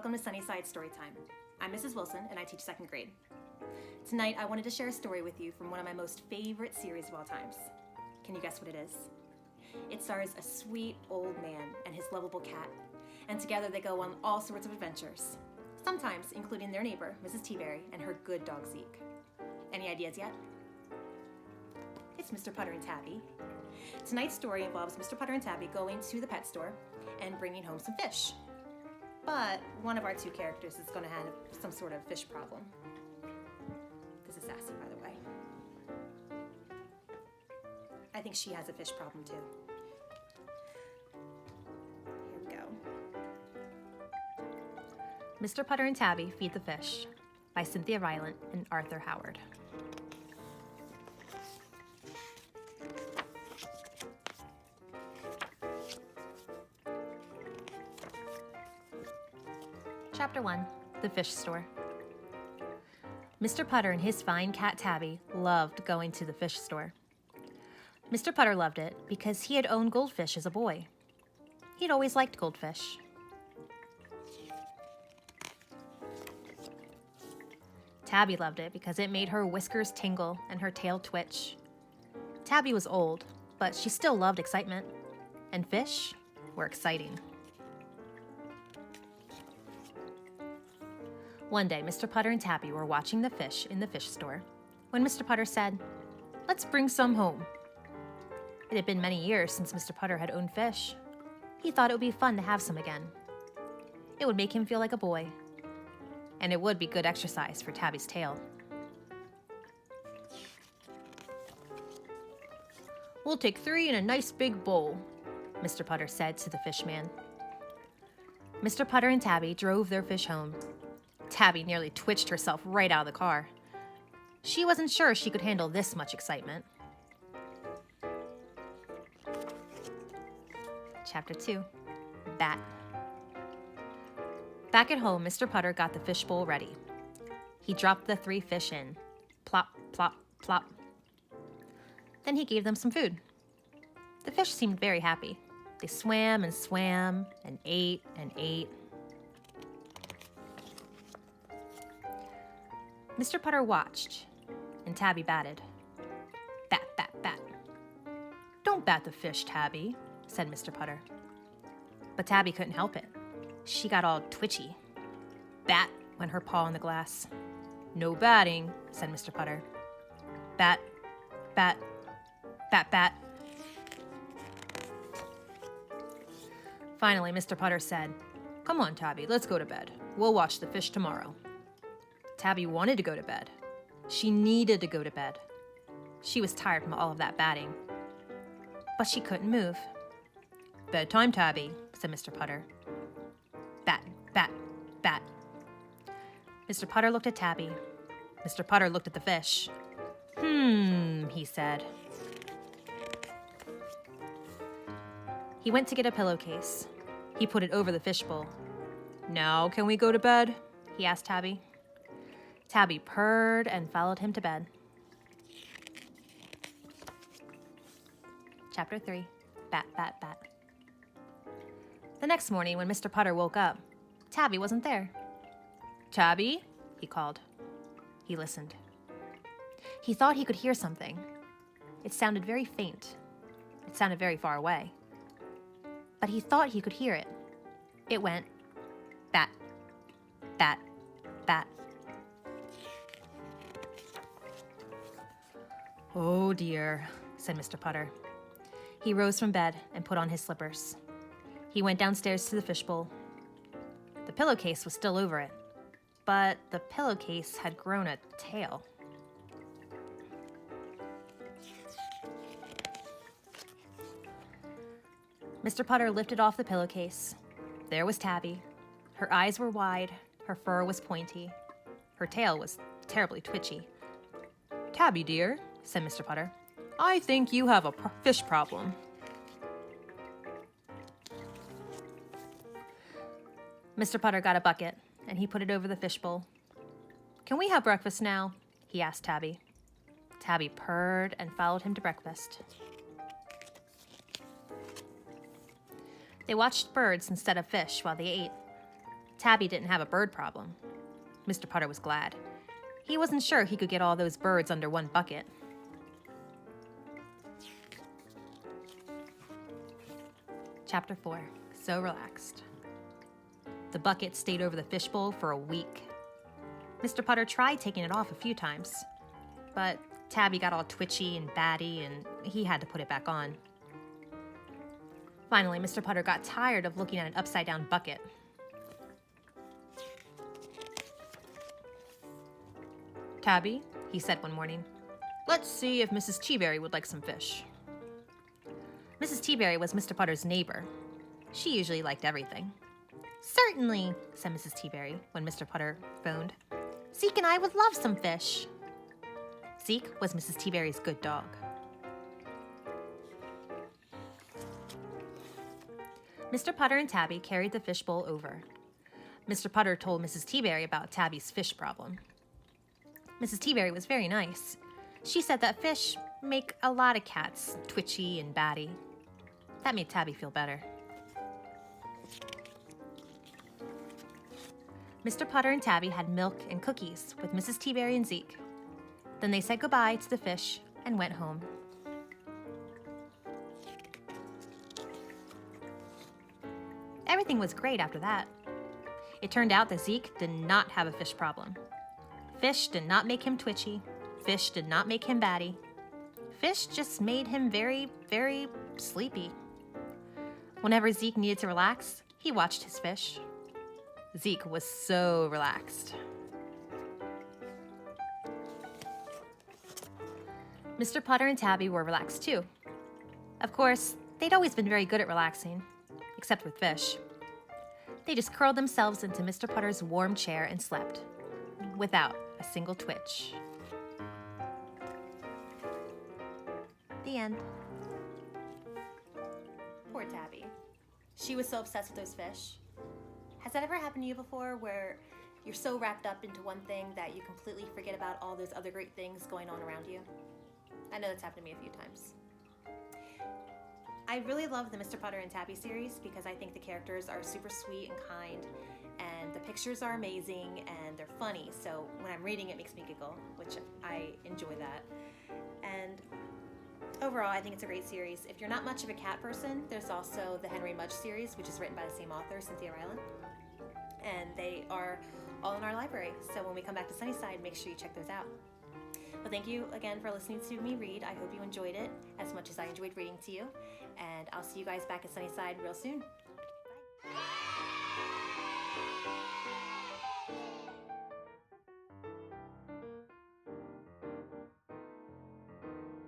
welcome to Sunnyside Storytime. I'm Mrs. Wilson and I teach second grade. Tonight I wanted to share a story with you from one of my most favorite series of all times. Can you guess what it is? It stars a sweet old man and his lovable cat, and together they go on all sorts of adventures, sometimes including their neighbor, Mrs. Teaberry, and her good dog Zeke. Any ideas yet? It's Mr. Putter and Tabby. Tonight's story involves Mr. Putter and Tabby going to the pet store and bringing home some fish. But one of our two characters is going to have some sort of fish problem. This is Sassy, by the way. I think she has a fish problem too. Here we go. Mr. Putter and Tabby Feed the Fish by Cynthia Rylant and Arthur Howard. Chapter 1, The Fish Store. Mr. Putter and his fine cat Tabby loved going to the fish store. Mr. Putter loved it because he had owned goldfish as a boy. He'd always liked goldfish. Tabby loved it because it made her whiskers tingle and her tail twitch. Tabby was old, but she still loved excitement, and fish were exciting. One day, Mr. Putter and Tabby were watching the fish in the fish store when Mr. Putter said, "Let's bring some home." It had been many years since Mr. Putter had owned fish. He thought it would be fun to have some again. It would make him feel like a boy, and it would be good exercise for Tabby's tail. "We'll take 3 in a nice big bowl," Mr. Putter said to the fish man. Mr. Putter and Tabby drove their fish home. Tabby nearly twitched herself right out of the car. She wasn't sure she could handle this much excitement. Chapter 2, Bat. Back at home, Mr. Putter got the fish bowl ready. He dropped the 3 fish in. Plop, plop, plop. Then he gave them some food. The fish seemed very happy. They swam and ate and ate. Mr. Putter watched, and Tabby batted. Bat, bat, bat. "Don't bat the fish, Tabby," said Mr. Putter. But Tabby couldn't help it. She got all twitchy. Bat went her paw in the glass. "No batting," said Mr. Putter. Bat, bat, bat, bat. Finally, Mr. Putter said, "Come on, Tabby, let's go to bed. We'll watch the fish tomorrow." Tabby wanted to go to bed. She needed to go to bed. She was tired from all of that batting. But she couldn't move. "Bedtime, Tabby," said Mr. Putter. Bat, bat, bat. Mr. Putter looked at Tabby. Mr. Putter looked at the fish. He said. He went to get a pillowcase. He put it over the fishbowl. "Now can we go to bed?" he asked Tabby. Tabby purred and followed him to bed. Chapter 3, Bat, Bat, Bat. The next morning, when Mr. Putter woke up, Tabby wasn't there. "Tabby?" he called. He listened. He thought he could hear something. It sounded very faint. It sounded very far away. But he thought he could hear it. It went, bat, bat, bat. "Oh dear," said Mr. Putter. He rose from bed and put on his slippers. He went downstairs to the fishbowl. The pillowcase was still over it, but the pillowcase had grown a tail. Mr. Putter lifted off the pillowcase. There was Tabby. Her eyes were wide, her fur was pointy. Her tail was terribly twitchy. "Tabby, dear," said Mr. Putter, "I think you have a fish problem." Mr. Putter got a bucket, and he put it over the fishbowl. "Can we have breakfast now?" he asked Tabby. Tabby purred and followed him to breakfast. They watched birds instead of fish while they ate. Tabby didn't have a bird problem. Mr. Putter was glad. He wasn't sure he could get all those birds under one bucket. Chapter 4. So relaxed. The bucket stayed over the fishbowl for a week. Mr. Putter tried taking it off a few times, but Tabby got all twitchy and batty and he had to put it back on. Finally, Mr. Putter got tired of looking at an upside-down bucket. "Tabby," he said one morning, "let's see if Mrs. Teaberry would like some fish." Mrs. Teaberry was Mr. Putter's neighbor. She usually liked everything. "Certainly," said Mrs. Teaberry when Mr. Putter phoned. "Zeke and I would love some fish." Zeke was Mrs. Teaberry's good dog. Mr. Putter and Tabby carried the fishbowl over. Mr. Putter told Mrs. Teaberry about Tabby's fish problem. Mrs. Teaberry was very nice. She said that fish make a lot of cats twitchy and batty. That made Tabby feel better. Mr. Putter and Tabby had milk and cookies with Mrs. Teaberry and Zeke. Then they said goodbye to the fish and went home. Everything was great after that. It turned out that Zeke did not have a fish problem. Fish did not make him twitchy. Fish did not make him batty. Fish just made him very, very sleepy. Whenever Zeke needed to relax, he watched his fish. Zeke was so relaxed. Mr. Putter and Tabby were relaxed too. Of course, they'd always been very good at relaxing, except with fish. They just curled themselves into Mr. Putter's warm chair and slept, without a single twitch. The end. Poor Tabby. She was so obsessed with those fish. Has that ever happened to you before, where you're so wrapped up into one thing that you completely forget about all those other great things going on around you? I know that's happened to me a few times. I really love the Mr. Putter and Tabby series because I think the characters are super sweet and kind, and the pictures are amazing and they're funny, so when I'm reading it makes me giggle, which I enjoy that. And overall, I think it's a great series. If you're not much of a cat person, there's also the Henry Mudge series, which is written by the same author, Cynthia Ryland, and they are all in our library, so when we come back to Sunnyside, make sure you check those out. Well, thank you again for listening to me read. I hope you enjoyed it as much as I enjoyed reading to you. And I'll see you guys back at Sunnyside real soon. Bye.